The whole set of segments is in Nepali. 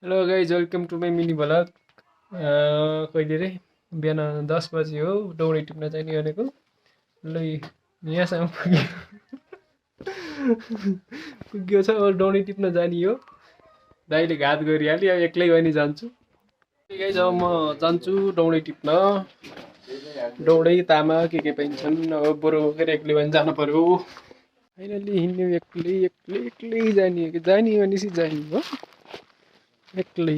Hello guys welcome to my mini vlog. कहिले रे बिहान 10 बजी हो दौडी टिप्न जाने भनेको। ल यहाँसम्म पुग्यो छ अब दौडी टिप्न जाने हो। दाइले घात गरिहाल्यो अब एक्लै पनि जान्छु। गाइज अब म जान्छु दौडी टिप्न। दौडै तामा के पाइन्छन् अब बरु बोकेर एक्लै पनि जानु पर्यो। फाइनली हिँड्ने एक्लै एक्लै एक्लै जाने भनेपछि जाने हो एक्लै।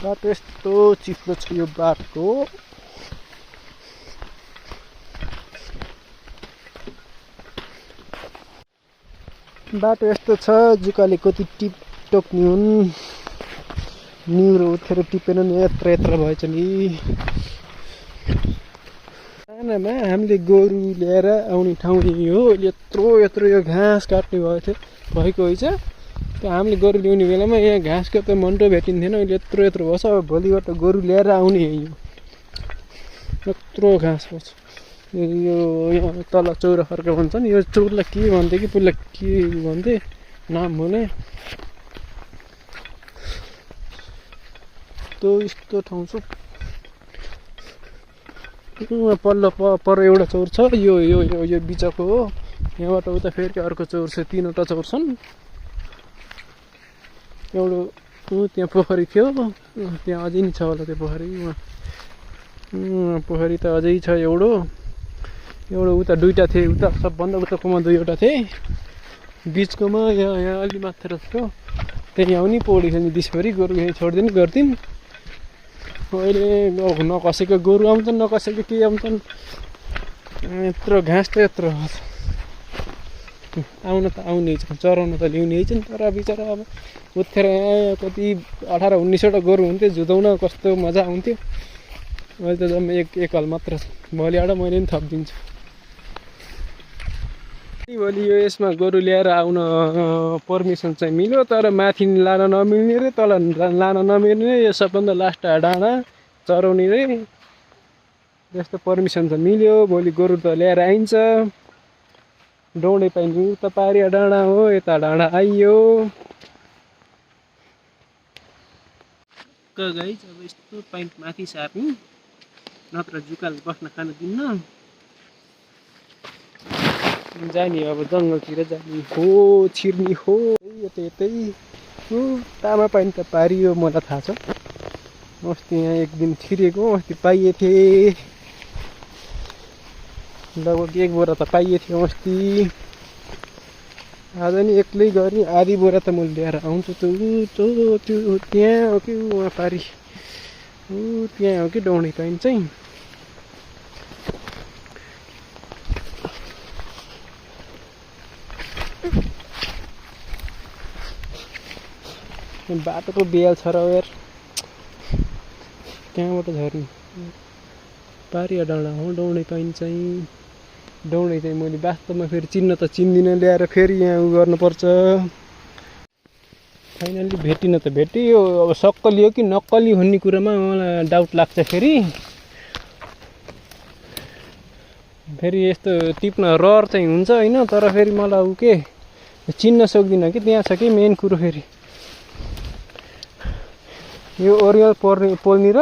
बाटो यस्तो चिप्लो छ यो बाटो। बाटो यस्तो छ जुकाले कति टिपटोक्ने हुन्। निहुरो उठेर टिपेन नि यत्र यत्र भएछ नि। सानामा हामीले गोरु ल्याएर आउने ठाउँ यही हो। यत्रो यत्रो यो घाँस काट्ने भएको होइन। त्यो हामीले गोरु ल्याउने बेलामा यहाँ घाँसको त मन्टो भेटिन्थेन। अहिले यत्रो यत्रो भएछ। अब भोलिबाट गोरु ल्याएर आउने यही हो। यत्रो घाँस भएछ। यो तल चौरा फर्का भन्छन्। यो चौरलाई के भन्थे कि पहिला के भन्थे नाम हुने त्यो यस्तो ठाउँ छ। पल्लो पर एउटा चौर छ। यो यो यो यो बिचको हो। यहाँबाट उता फेरि अर्को चौर छ। तीनवटा चौर छन्। एउटा त्यहाँ पोखरी थियो। त्यहाँ अझै नि छ होला त्यो पोखरी। पोखरी त अझै छ एउटा उता दुईवटा थिए। उता सबभन्दा उताकोमा दुईवटा थिए। बिचकोमा यहाँ अलि मात्र थियो। त्यही आउने पौडी खेल्ने दिसभरि गोरु यहीँ छोडिदिने गर्थ्यौँ। अहिले नकसेको गोरु आउँछन् नकसेको के आउँछन्। यत्रो घाँस त यत्रो आउन त आउने चराउन त ल्याउने छन्। तर बिचरा अब उत्खेर कति 18-19वटा गोरु हुन्थ्यो। जुधाउन कस्तो मजा आउँथ्यो। अहिले त जम्मा एक हल मात्र छ। भोलिबाट मैले पनि थपिदिन्छु। भोलि यो यसमा गोरु ल्याएर आउन पर्मिसन चाहिँ मिल्यो। तर माथि लान नमिल्ने रे तल लान नमिल्ने। यो सबभन्दा लास्ट डाँडा चराउने रे। त्यस्तो पर्मिसन त मिल्यो। भोलि गोरु त ल्याएर आइन्छ। दौडै पाइने उता पारिया डाँडा हो। यता डाँडा आइयो। गाइज अब यस्तो पाइन्ट माथि सार्ने नत्र जुकाले बस्न खान दिन्न। जाने अब जङ्गलतिर जाने हो छिर्ने हो। यतै तामा पानी त पारियो मलाई थाहा छ। अस्ति यहाँ एक दिन छिरेको अस्ति पाइए थिएँ। लगभग 1 बोरा त पाइए थियो अस्ति। आज नि एक्लै गरी आधी बोरा त म ल्याएर आउँछु। त्यो त्यहाँ हो कि उहाँ पारी त्यहाँ हो कि दौडी पाइन्छ चाहिँ। बाटोको बेल छ र यार। त्यहाँबाट झर्ने पारिया डाँडा हो दौडी पाइन्छ। दौडी चाहिँ मैले वास्तवमा फेरि चिन्न त चिन्दिनँ। ल्याएर फेरि यहाँ उ गर्नुपर्छ। फाइनल्ली भेटिन त भेटियो। अब सक्कली हो कि नक्कली भन्ने कुरामा मलाई डाउट लाग्छ। फेरि यस्तो टिप्न रहर चाहिँ हुन्छ होइन। तर फेरि मलाई उ के चिन्न सक्दिनँ कि त्यहाँ छ कि मेन कुरो। फेरि यो ओरियल पोल्ने र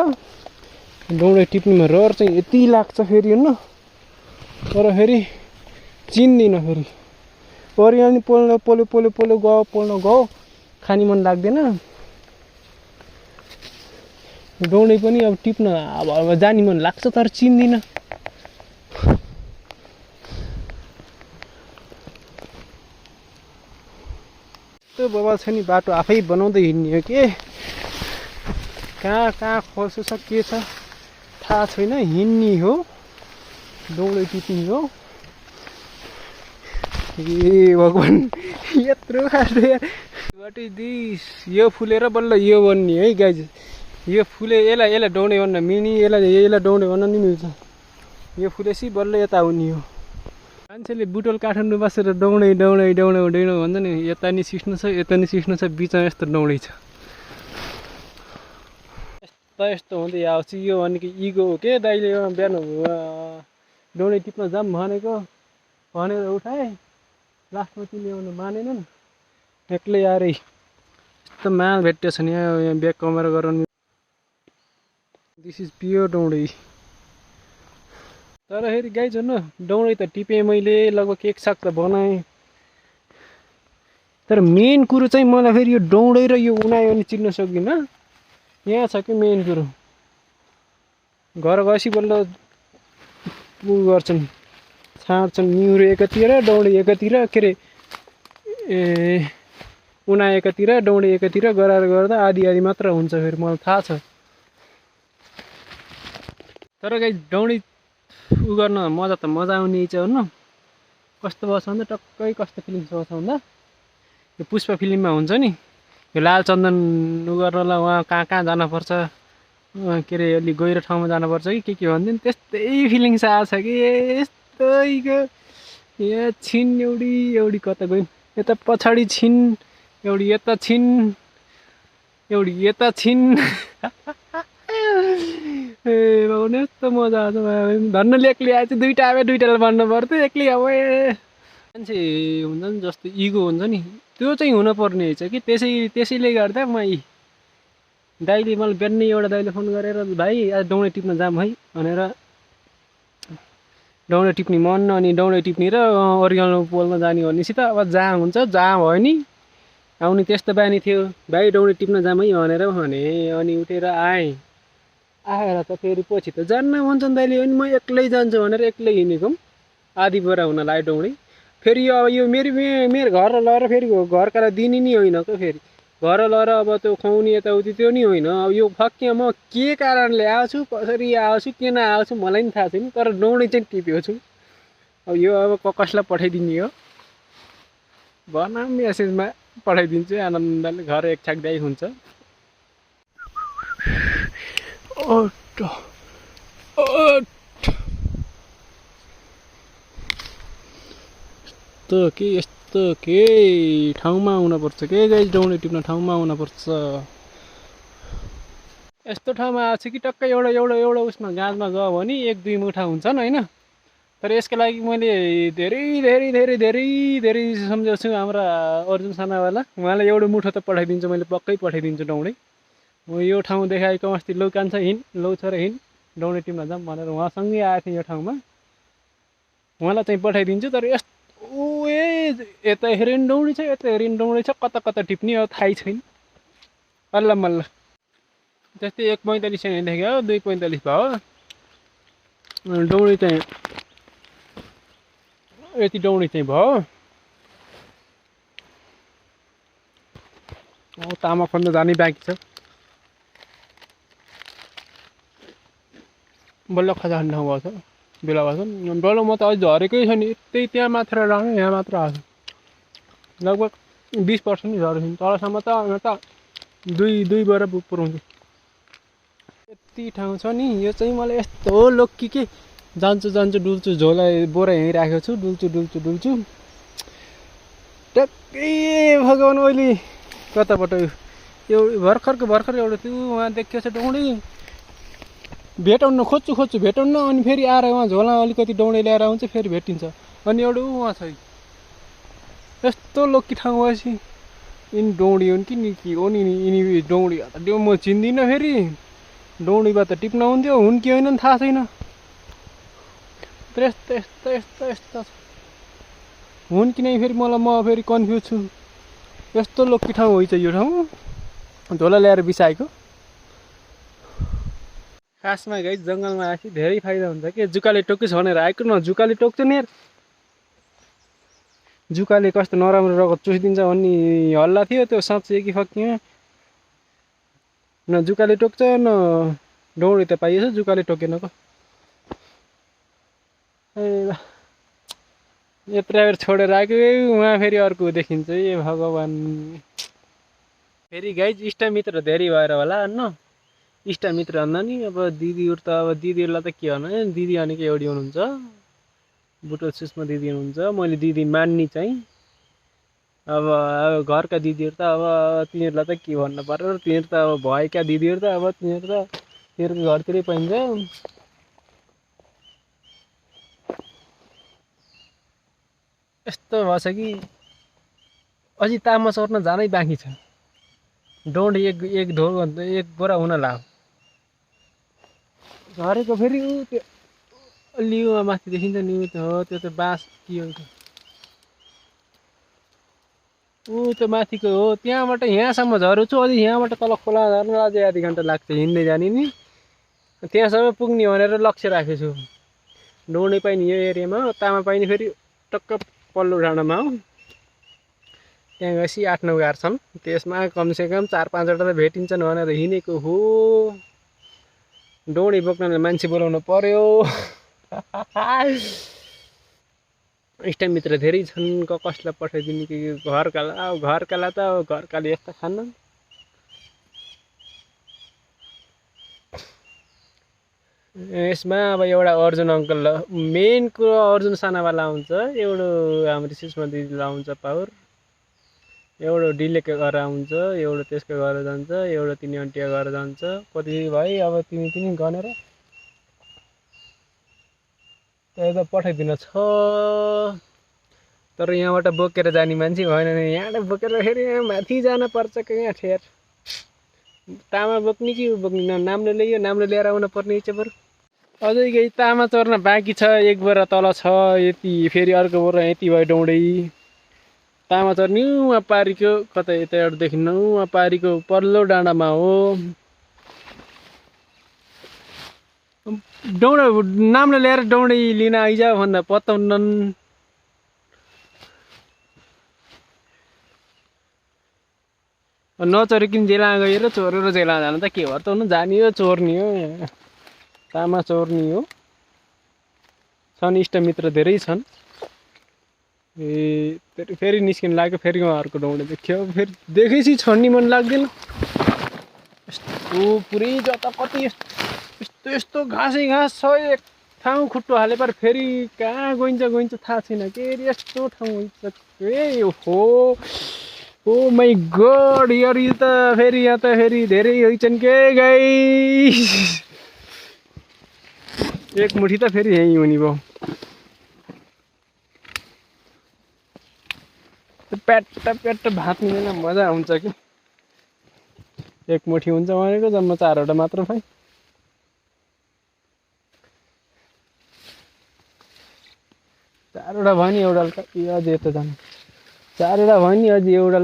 दौडी टिप्नेमा रहर चाहिँ यति लाग्छ फेरि होइन। तर फेरि चिन्दिनँ। फेरि ओरियल नि पोल्यो गयो खाने मन लाग्दैन। दौडी पनि अब टिप्न अब जाने मन लाग्छ तर चिन्दिनँ। त्यो बवाल छ नि बाटो आफै बनाउँदै हिँड्ने हो के। कहाँ खोल्सो छ के छ थाहा छैन। हिँड्ने हो दौडी टिप्ने हो। ए भगवान् यत्रो खासो यार। What is this. यो फुलेर बल्ल यो बन्ने है गाइज। यो फुले यसलाई दौडी भन्न मिल्ने। यसलाई दौडी भन्न नि मिल्छ। यो फुलेसी बल्ल यता आउने हो। मान्छेले बुटोल काठमाडौँ बसेर दौडै भन्छ नि। यता नि सिस्नु छ बिचमा यस्तो दौडी छ। यस्तो हुँदै आउँछ। यो भनेको इगो हो के। दाइले बिहान दौडी टिप्न जाम भनेर उठाए। लास्टमा तिमीले मानेनन्। एक्लै आएरै यस्तो माल भेटिएछ नि यहाँ ब्याग कमाएर गराउनु। दिस इज प्योर डौँडे। तर फेरि गाइज हेर्नु डौँडे त टिपेँ मैले, लगभग एक साग त बनाएँ। तर मेन कुरो चाहिँ मलाई फेरि यो डौँडे र यो उनायो भने चिन्न सक्दिनँ। यहाँ छ कि मेन कुरो। घर गएपछि बल्ल उ गर्छन्, छाड्छन्, निहुरो एकातिर डौँडे एकातिर, के अरे उना एकातिर डौँडे एकातिर गराएर गर्दा आधी आधी मात्र हुन्छ। फेरि मलाई थाहा छ। तर गाइज डौँडे उ गर्न मजा त मजा आउने छ हेर्नु। कस्तो बस्छ भन्दा टक्कै कस्तो फिलिङ्स आउँछ भन्दा यो पुष्पा फिल्ममा हुन्छ नि, यो लाल चन्दन उ गर्नलाई उहाँ कहाँ कहाँ जानुपर्छ, के अरे अलि गहिरो ठाउँमा जानुपर्छ कि के भनिदिनु, त्यस्तै फिलिङ्स आएको छ कि यस्तैको। यहाँ छिन् एउटी एउटी कता गइन्, यता पछाडि छिन् एउटी, यता छिन् एउटी, यता छिन्। ए बाबु यस्तो मजा आउँछ। धन्नले एक्लै आएछ, दुइटा आयो दुइटालाई भन्नु पर्थ्यो, एक्लै अब मान्छे हुन्छ नि जस्तो इगो हुन्छ नि, त्यो चाहिँ हुनुपर्ने रहेछ कि। त्यसैले गर्दा म दाइले मलाई बिहानै एउटा दाइले फोन गरेर भाइ आज डौँडे टिप्न जाऊँ है भनेर, डौँडे टिप्ने मन अनि डौँडे टिप्ने र ओरिजिनल पोल्न जाने भनेपछि त अब जहाँ हुन्छ जहाँ भयो नि आउने त्यस्तो बानी थियो। भाइ डौँडे टिप्न जाऊँ है भनेर भने, अनि उठेर आएँ। आएर त फेरि पछि त जान्न भन्छन् दाइले, अनि म एक्लै जान्छु भनेर एक्लै हिँडेको आधी बोरा हुन लाग्यो डौँडे। फेरि अब यो मेरो घर लगेर फेरि घरकालाई दिने नि होइन त, फेरि घर लगेर अब त्यो खुवाउने यताउति त्यो नि होइन। अब यो फक्किया म के कारणले आउँछु, कसरी आउँछु, किन आउँछु मलाई पनि थाहा छैन। तर डौँडे चाहिँ टिपेको छु। अब यो अब कसलाई पठाइदिने हो बनाम मेसेजमा पठाइदिन्छु, आनन्दले घर एक छाक दाइ हुन्छ। यस्तो के ठाउँमा आउनुपर्छ के गाइस, डौँडे टिप्न ठाउँमा आउनुपर्छ। यस्तो ठाउँमा आएको छ कि टक्कै एउटा उसमा गाँजमा गयो भने 1-2 मुठा हुन्छन् होइन। तर यसको लागि मैले धेरै धेरै धेरै धेरै धेरै सम्झाउँछु हाम्रा अर्जुन सानावाला, उहाँलाई एउटा मुठो त पठाइदिन्छु मैले, पक्कै पठाइदिन्छु डौँडे। म यो ठाउँ देखाएको अस्ति लौ कान्छ हिँड, लौ छोरा हिँड डौँडे टिप्न जाऊँ भनेर उहाँसँगै आएको थिएँ यो ठाउँमा, उहाँलाई चाहिँ पठाइदिन्छु। तर यस्तो यता हेरिन डौँडे छ, यता हेरिन डौँडे छ, कता कता टिप्ने हो थाहै छैन। अल्ल मल्ल त्यस्तै 1:45 हिँडेको हो, 2:45 भयो डौँडे चाहिँ, यति डौँडे चाहिँ भयो। तामा खोज्न जाने बाँकी छ। बल्ल खजान ठाउँ भएको छ बेला भएको छ। बल्ल म त अझ झरेकै छ नि, यतै त्यहाँ मात्र राख्नु यहाँ मात्र आएको छ। लगभग 20% नि झरेको छ। तलसम्म त यहाँ त दुई बोरा पुऱ्याउँछु। यति ठाउँ छ नि, यो चाहिँ मलाई यस्तो लोक्की के जान्छु डुल्छु, झोला बोरा यहीँ राखेको छु, डुल्छु टक्कै भगवान् अहिले कताबाट यो भर्खर एउटा त्यो उहाँ देखिएको छ डौँडे, भेटाउन खोज्छु भेटाउन, अनि फेरि आएर उहाँ झोला अलिकति डौँडे ल्याएर आउँछ, फेरि भेटिन्छ। अनि एउटा उहाँ छ यस्तो लोक्की ठाउँ भएपछि यिनी डौँडी हुन् कि के हो नि, यिनी डौँडी त्यो म चिन्दिनँ। फेरि डौँडीबाट त टिप्न हुन्थ्यो, हुन् कि होइन थाहा छैन। तर यस्तो हुन् कि नै फेरि मलाई, म फेरि कन्फ्युज छु। यस्तो लोक्की ठाउँ होइ चाहिँ यो ठाउँ झोला ल्याएर बिसाएको। खासमा गाइस जङ्गलमा आएपछि धेरै फाइदा हुन्छ कि, जुकाले टोकिस् भनेर आएको न, जुकाले टोक्छ नि यार। जुकाले कस्तो नराम्रो रगत चुसिदिन्छ भन्ने हल्ला थियो, त्यो साँच्चै कि फक्कियो न। जुकाले टोक्छ न, डौँडे त पाइएछ, जुकाले टोकेन को। ए यत्रो बेर छोडेर आएको, उहाँ फेरि अर्को देखिन्छ। ए भगवान्। फेरि गाइज इष्टमित्र धेरै भएर होला न, इष्टमित्र भन्दा नि अब दिदीहरू त, अब दिदीहरूलाई त के भन्नु, दिदी भनेको एउटी हुनुहुन्छ, बुटो सुषमा दिदी हुनुहुन्छ। मैले दिदी मान्ने चाहिँ अब घरका दिदीहरू त अब तिनीहरूलाई त के भन्नु पर्यो, तिनीहरू त अब भएका दिदीहरू त अब तिनीहरूको घरतिरै पाइन्छ। यस्तो भएछ कि अझै तामा चर्न जानै बाँकी छ। डोन्ड एक ढोल एक बोरा हुन लाग्यो। झरेको फेरि ऊ त्यो लिउमा माथि देखिन्छ नि ऊ त्यो हो त्यो त बाँस के हो ऊ त्यो माथिको हो। त्यहाँबाट यहाँसम्म झरेको छु। अझै यहाँबाट तल खोला झर्न अझै आधी घन्टा लाग्छ हिँड्दै जाने नि। त्यहाँसम्म पुग्ने भनेर लक्ष्य राखेको छु। डोँडे पाइने यो एरियामा हो, तामा पाइने फेरि टक्क पल्लो डाँडामा हो। त्यहाँ गएपछि 8-9 गार छन्। त्यसमा कमसेकम 4-5वटा त भेटिन्छन् भनेर हिँडेको हो। डोँडे बोक्नलाई मान्छे बोलाउनु पर्यो। इष्टमित्र धेरै छन्। कसलाई पठाइदिने कि घरकालाई त घरकाले यस्ता खान्न। यसमा अब एउटा अर्जुन अङ्कल मेन कुरो अर्जुन सानावाला हुन्छ, एउटा हाम्रो सुषमा दिदी आउँछ पावर, एउटा डिलेको घर आउँछ, एउटा त्यसको घर जान्छ, एउटा तिनी अन्टिया घर जान्छ। कति भाइ अब तिमी गनेर त्यही त पठाइदिन छ। तर यहाँबाट बोकेर जाने मान्छे भएन नि। यहाँबाट बोकेर फेरि माथि जान पर्छ कि यहाँ ठेर। तामा बोक्ने कि बोक्ने नाम्लो ल्यायो, नाम्लो ल्याएर आउन पर्ने चाहिँ बरु। अझै केही तामा चर्न बाँकी छ। एक बोरा तल छ यति, फेरि अर्को बोरा यति भयो डौँडै। तामा चर्ने उहाँ पारीको कतै यता एउटादेखि उहाँ पारीको पल्लो डाँडामा हो। डौँडा नाम्लो ल्याएर डौँडै लिन आइज भन्दा पत्ताउन्नन्। नचोरिकन जेला गएर चोरेर जेला जानु त के भएर त हुनु, जाने हो चोर्ने हो। यहाँ तामा चोर्ने हो। छन् इष्टमित्र धेरै छन्। ए फेरि निस्किन लाग्यो। फेरि उहाँहरूको डौँडे देख्यो। फेरि देखेपछि छोड्ने मन लाग्दैन। यस्तो पुरै जतापट्टि यस्तो यस्तो घाँसै घाँस छ। एक ठाउँ खुट्टो हाले पर फेरि कहाँ गइन्छ थाहा छैन के। यस्तो ठाउँ हुन्छ ए हो। ओ माई गड यार, यो त फेरि यहाँ त फेरि धेरै होइछन् के गाइस। एक मुठी त फेरि यहीँ हुने भयो। प्याट भात मिलेन मजा हुन्छ कि। एक मुठी हुन्छ भनेको जम्मा 4वटा मात्र भाइ। चारवटा भयो नि एउटा अझै यता जानु। 4वटा भयो नि अझै एउटा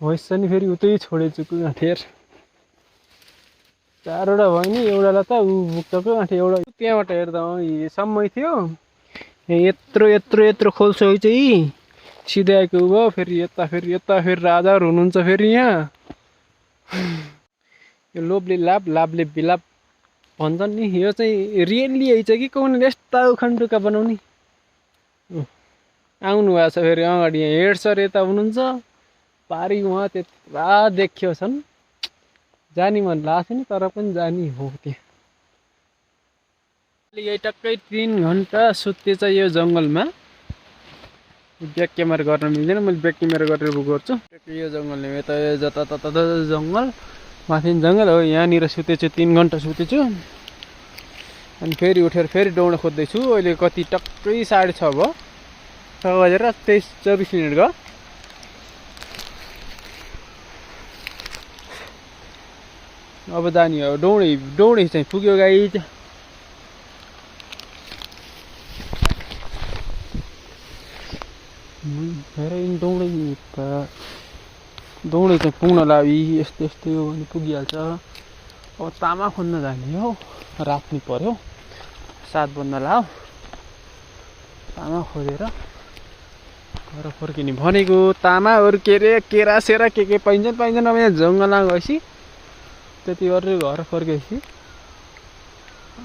भइस नि फेरि उतै छोडेछु ठेर। 4वटा भयो नि एउटालाई त ऊ बुक्तको एउटा त्यहाँबाट हेर्दा सम्मै थियो। यत्रो खोल्छो चाहिँ सिधै आएको भयो। फेरि यता फेरि राजाहरू हुनुहुन्छ फेरि यहाँ। यो लोभले लाभले बिलाप भन्छन् नि। यो चाहिँ रियल्ली है कि कौन यस्ता उखानटुका बनाउने। आउनु भएको छ फेरि अगाडि यहाँ हेड सर यता हुनुहुन्छ। पारी उहाँ त्यत्रा देखियो छन्। जानी मन लाग्छ नि तर पनि जानी हो। त्यहाँ यही टक्कै 3 घन्टा सुत्तेछ यो जङ्गलमा। ब्याक क्यामेरा गर्न मिल्दैन, मैले ब्याक क्यामेरा गरेर गर्छु। यो जङ्गलले यता जतातता जङ्गल, माथि जङ्गल हो। यहाँनिर सुतेछु 3 घन्टा सुतेछु। अनि फेरि उठेर फेरि डौँडा खोज्दैछु। अहिले कति टक्कै 6:30 भयो। 6:23-24 गयो। अब जाने हो। डौँडे चाहिँ पुग्यो गाइज। धेरै डौँडे चाहिँ पुग्न लागि यस्तै हो भने पुगिहाल्छ। अब तामा खोज्न जाने हो। रात नि पर्यो, 7 बज्न लाग्यो। तामा खोजेर घर फर्किने भनेको। तामाहरू के अरे केरासेरा के पाइन्छन्। अब यहाँ जङ्गलमा गएपछि त्यति गरेर घर फर्केपछि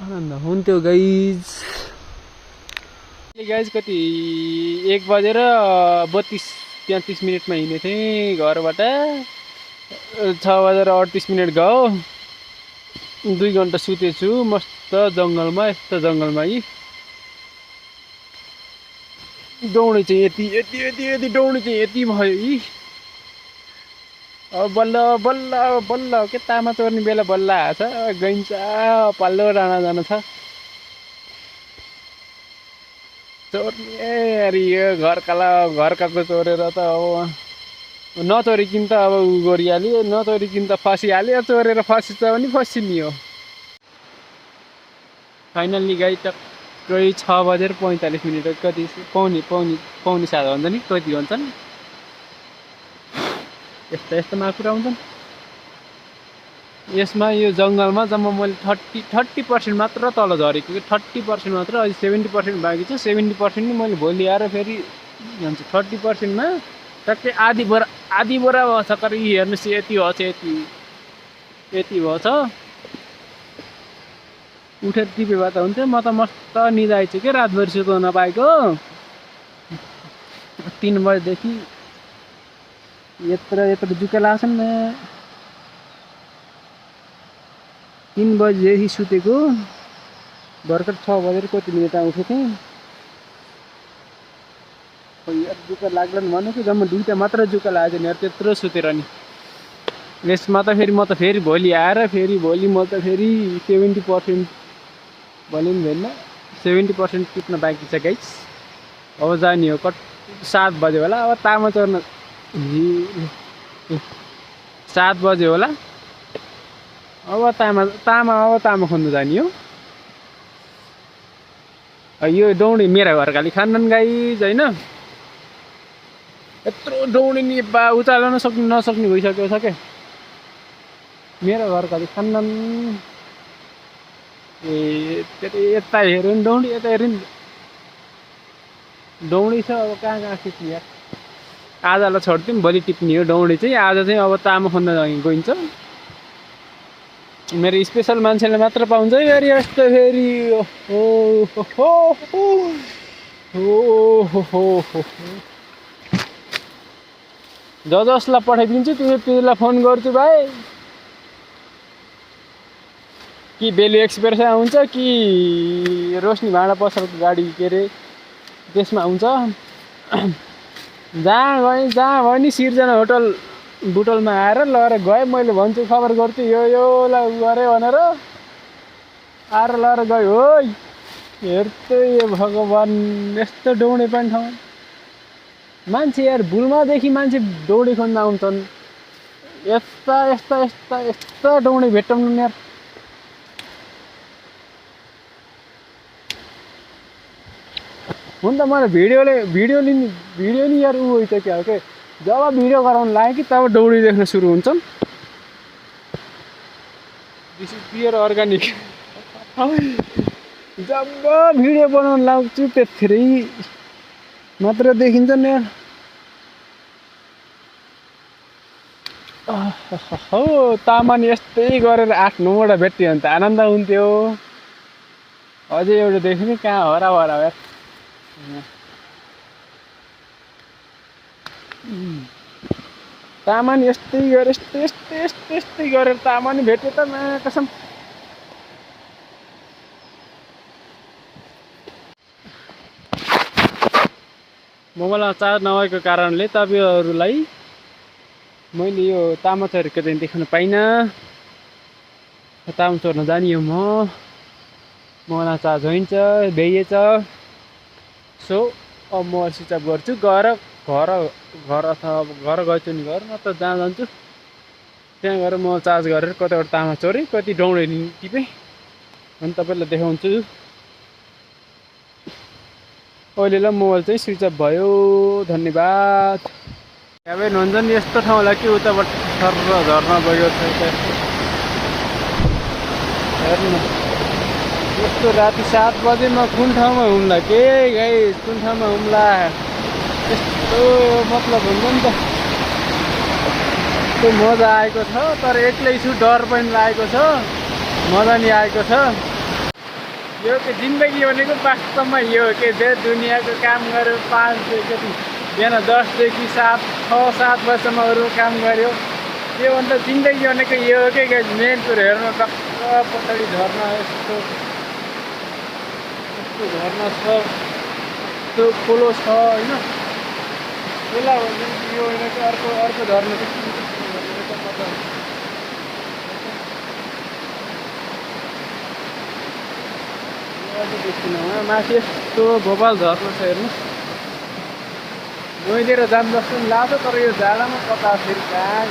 आनन्द हुन्थ्यो गाइज। कति 1:32 हिँडेको थिएँ घरबाट। 6:38 गयो। 2 घन्टा सुतेछु मस्त जङ्गलमा। यस्तो जङ्गलमा यी डौँडे चाहिँ यति डौँडे चाहिँ यति भयो यी। अब बल्ल के तामा चोर्ने बेला बल्ल आएछ। गइन्छ पल्लो डाँडा जानु छ। चोर्ने यार यो घरकाको चोरेर त अब नचोरिकन त अब उ गरिहाल्यो, नचोरिकन त फसिहाल्यो, चोरेर फसिन्छ भने फसिने हो। फाइनल्ली गाई टक्कै 6:45 कति पाउने 7 हुन्छ नि, कति भन्छन् यस्ता माकुरा हुन्छन्। यसमा यो जङ्गलमा जम्मा मैले 30% मात्र तल झरेको, 30% मात्र, अझै 70% बाँकी छ। 70% नि मैले भोलि आएर फेरि भन्छ 30%मा टक्कै आधी बोरा भएछ। तर हेर्नुहोस् यति भएछ, यति भएछ। उठेर टिपे भए त हुन्थ्यो। म त मस्त निदाएछु क्या रातभरि सुत्न नपाएको। 3 बजेदेखि यत्रो जुका लाग्छन्। 3 बजेदेखि सुतेको, भर्खर 6 बजेर कति मिनटमा उठेको थिएँ। यार जुका लाग्दैन भनेको, जम्मा 2टा मात्र जुका लागेको नि यार, त्यत्रो सुतेर नि। यसमा त फेरि म त फेरि भोलि आएर भोलि म त फेरि 70% भोलि पनि भेट्न 70% टिप्न बाँकी छ गाइस। अब जाने हो 7 बजे होला। अब तामा चढ्न 7 बजे होला। अब तामा खोज्नु जाने हो। यो डौडी मेरा घरकाले खान्नन् गाइस होइन। यत्रो डौडी नि बा उचाल्न नसक्ने भइसकेको छ क्या। मेरो घरकाले खान्नन्। यता हेऱ्यो नि डौडी, यता हेऱ्यो नि डौडी छ। अब कहाँ खिच्ने यार। आजलाई छोडिदिउँ, भोलि टिप्ने हो डौडी चाहिँ। आज चाहिँ अब तामा खोज्न गइन्छ। मेरो स्पेसल मान्छेले मात्र पाउँछ यार यस्तो फेरि। जसलाई पठाइदिन्छु त्यसलाई फोन गर्छु भाइ। कि बेलु एक्सप्रेस आउँछ कि रोशनी भाँडा पसलको गाडी के अरे त्यसमा आउँछ। जहाँ भयो नि सिर्जना होटल बुटलमा आएर लगेर गएँ। मैले भन्छु, खबर गर्छु यो ल गरे भनेर आएर लगेर गयो। हो हेर्दै यो भगवान्, यस्तो डौडी पनि ठाउँ मान्छे यार। भुलमादेखि मान्छे डौडी खोज्न आउँछन्। यस्ता डौडी भेट्टाउनु यार। हुन त मलाई भिडियो नि यार उ हुन्छ क्या हो के। जब भिडियो गराउन लाग्यो कि तब डौडी देख्न सुरु हुन्छन्। This is pure organic. जब भिडियो बनाउन लाग्छु त्यतिखेरै मात्र देखिन्छन् यार। हो तामानी यस्तै गरेर 8-9वटा भेट्यो भने त आनन्द हुन्थ्यो। अझै एउटा देख्ने कहाँ हरा यार। तामानी यस्तै गरेर तामानी भेट्यो त कसम। मोबाइलमा चार्ज नभएको कारणले तपाईँहरूलाई मैले यो तामा चोरेको चाहिँ देखाउन पाइनँ। तामा चोर्न जाने हो मोबाइलमा चार्ज हुन्छ भ्याइएछ। सो अब म स्विच अफ गर्छु। घर गएछु नि घर, म त जहाँ जान्छु त्यहाँ गएर म चार्ज गरेर कतिवटा तामा चोरेँ, कति डौडी टिपेँ अनि तपाईँलाई देखाउँछु। अहिलेलाई मोबाइल चाहिँ स्विच अफ भयो। धन्यवाद। अब हुन्छ नि यस्तो ठाउँ होला कि उताबाट सर्र झर्न गयो छ। हेर्नु न यस्तो राति 7 बजेमा कुन ठाउँमा हुम्ला के गाइस, कुन ठाउँमा हुम्ला। यस्तो मतलब हुन्छ नि त। यस्तो मजा आएको छ। तर एक्लै छु, डर पनि लागेको छ, मजा नि आएको छ। यो के जिन्दगी भनेको वास्तवमा यो के दुनियाँको काम गर्यो 5 कति बिहान 10 देखि 6-7 बजीसम्म अरू काम गर्यो। त्योभन्दा जिन्दगी भनेको यो हो के मेन कुरो। हेर्नु टक्क पछाडि झर्ना यस्तो झर्ना छ, यस्तो खोलो छ होइन। यसलाई यो होइन कि अर्को झर्ना चाहिँ देखिनँ माथि यस्तो भोपाल झर्ना छ हेर्नु नोइदिएर जाम जस्तो पनि लाग्छ तर यो जाडामा कता फेरि कहाँ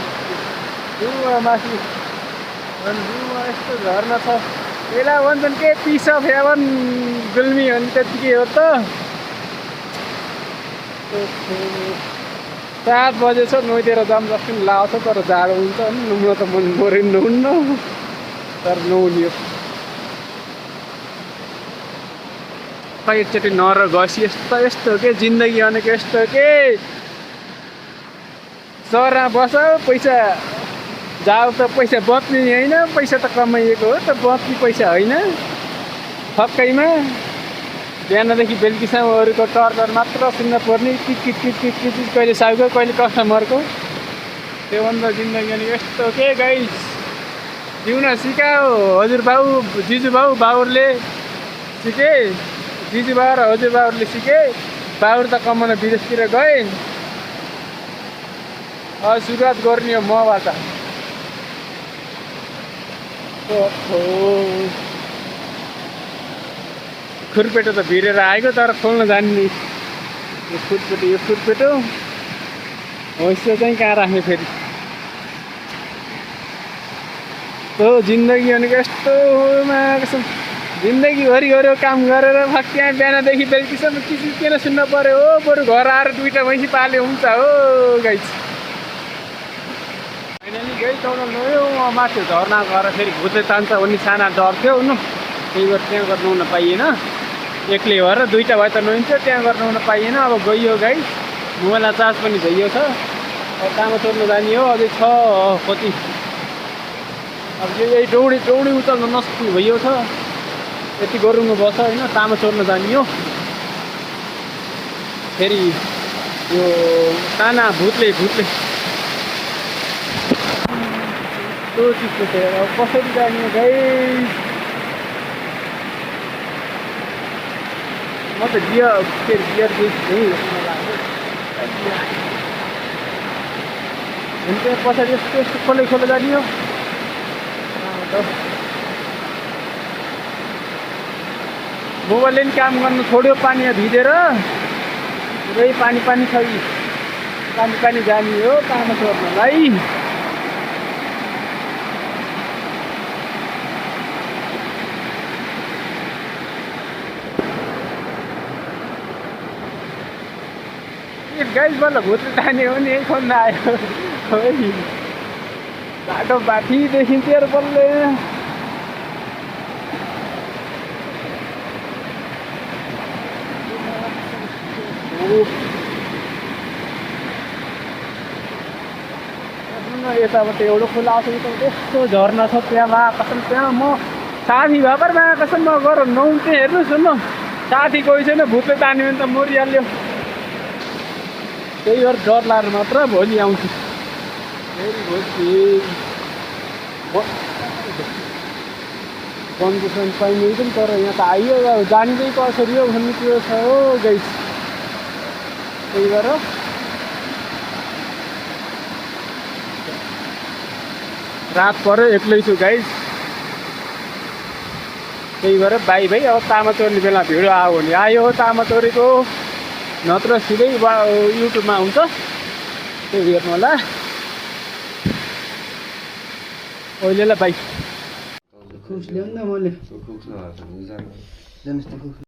रुवा माथि रुवा यस्तो झर्ना छ यसलाई भन्छन् के पिस अफ हेभन गुल्मी हो नि त्यत्तिकै हो त 7 बजे छ नोइदिएर जाम जस्तो पनि लाग्छ तर जाडो हुन्छ नि नुम्न त मन पऱ्यो नुहुन्न तर नहुने खै एकचोटि नर गएपछि यस्तो के जिन्दगी भनेको यस्तो के सहरमा बस पैसा जाऊ त पैसा बच्ने होइन पैसा त कमाइएको हो त बच्ने पैसा होइन थक्कैमा बिहानदेखि बेलुकीसम्म अरूको टर्चर मात्र सुन्न पर्ने किट कहिले साउको कहिले कस्टमरको त्योभन्दा जिन्दगी अनि यस्तो के गाइस जिउन सिकाओ हजुरबाउ जिजुबाउ बाउहरूले सिके जिजुबाउ र हजुरबाउहरूले सिके बाउहरू त कमाउन विदेशतिर गए सुरुवात गर्ने हो मबाट खुरपेटो त भिरेर आएको तर खोल्न जान्ने यो खुरपेटो होइसो चाहिँ कहाँ राख्ने फेरि जिन्दगी भनेको यस्तो जिन्दगीभरि गऱ्यो काम गरेर त्यहाँ बिहानदेखि बेलुकीसम्म किन सुन्न पर्यो हो बरु घर आएर 2टा भैँसी पाल्यो हुन्छ हो गाइस फाइनली गई चौडा ल्यायो माथि झर्ना गएर फेरि भुत्ले तान्छ भन्ने साना डर थियो न त्यही भएर त्यहाँ गर्नु हुन पाइएन एक्लै भएर 2टा भए त नहुन्थ्यो त्यहाँ गर्नु हुन पाइएन अब गइयो गाइस मोबाइलमा चार्ज पनि भइयो छ अब तामा चोर्न जाने हो अझै छ कति अब यही दौडी उचाल्न नसक्ने भइयो छ यति गरुङमा बस्छ होइन तामा चोर्न जाने हो फेरि यो साना भुत्ले त्यो चिजको थियो अब कसरी जाने गाइस म त बियर हुन्छ पछाडि यस्तो खोले जाने हो मोबाइलले पनि काम गर्नु छोड्यो पानीमा भिजेर पुरै पानी छ पानी जाने हो तामा चोर्नलाई गाइस बल्ल भुत्ले तान्यो भने यही खोज्न आयो बाटो बाठी देखिन्थ्यो र बल्ल यताबाट एउटा खोला आउँछ यस्तो झर्ना छ त्यहाँ कसम त्यहाँ म साथी भएर कसम म गर नहुन्थेँ हेर्नुहोस् न साथी कोही छैन भुत्ले तान्यो भने त मरिहाल्यो त्यही भएर डर लागेर मात्र भोलि आउँछु फेरि भोलि कन्डिसन पाइने पनि तर यहाँ त आइयो जानिँदै कसरी हो भन्ने त्यो छ हो गाइस त्यही भएर रात पऱ्यो एक्लै छु गाइस त्यही भएर भाइ अब तामा चोर्ने बेला भिडियो आयो भने आयो तामा चोरेको नत्र सिधै युट्युबमा हुन्छ त्यो हेर्नु होला ओइलेलाई बाइ